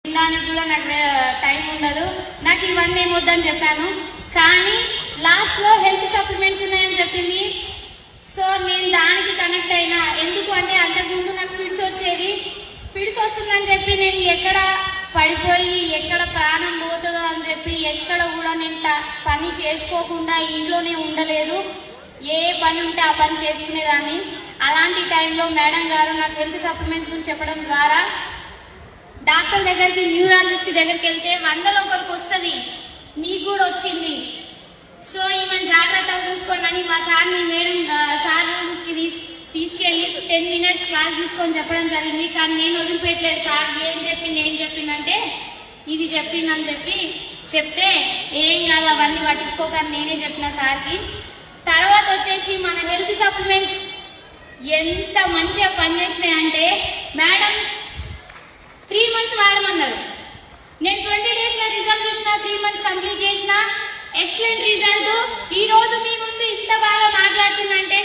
తినడానికి కూడా నాకు టైం ఉండదు, నాకు ఇవన్నీ ఏమొద్దని చెప్పాను. కానీ లాస్ట్ లో హెల్త్ సప్లిమెంట్స్ ఉన్నాయని చెప్పింది. సో నేను దానికి కనెక్ట్ అయినా. ఎందుకు అంటే అంతకుముందు నాకు ఫిడ్స్ వచ్చేది. ఫిడ్స్ వస్తుందని చెప్పి నేను ఎక్కడ పడిపోయి ఎక్కడ ప్రాణం పోతుందో అని చెప్పి ఎక్కడ కూడా నేను పని చేసుకోకుండా ఇంట్లోనే ఉండలేదు. ఏ పని ఉంటే ఆ పని చేసుకునేదాన్ని. అలాంటి టైంలో మేడం గారు నాకు హెల్త్ సప్లిమెంట్స్ గురించి చెప్పడం ద్వారా డాక్టర్ దగ్గరికి, న్యూరాలజిస్ట్ దగ్గరికి వెళ్తే 100లో ఒకరికి వస్తుంది, నీకు కూడా వచ్చింది. సో ఈమెను జాగ్రత్తగా చూసుకోండి అని మా సార్ని మేడం సార్ రూమ్స్కి తీసుకెళ్ళి 10 minutes క్లాస్ తీసుకొని చెప్పడం జరిగింది. కానీ నేను వదిలిపెట్టలేదు. సార్ ఏం చెప్పిందంటే ఇది చెప్పిందని చెప్తే ఏం కాదు అవన్నీ పట్టించుకోకని నేనే చెప్పిన సార్కి. తర్వాత వచ్చేసి మన హెల్త్ సప్లిమెంట్స్ ఎంత మంచిగా పనిచేసినాయంటే మేడం 3 months వాడమన్నారు. నేను 20 days లో రిజల్ట్ చూసిన, 3 months కంప్లీట్ చేసిన. Excellent result. ఈ రోజు మీ ముందు ఇంత బాగా మాట్లాడుతుందంటే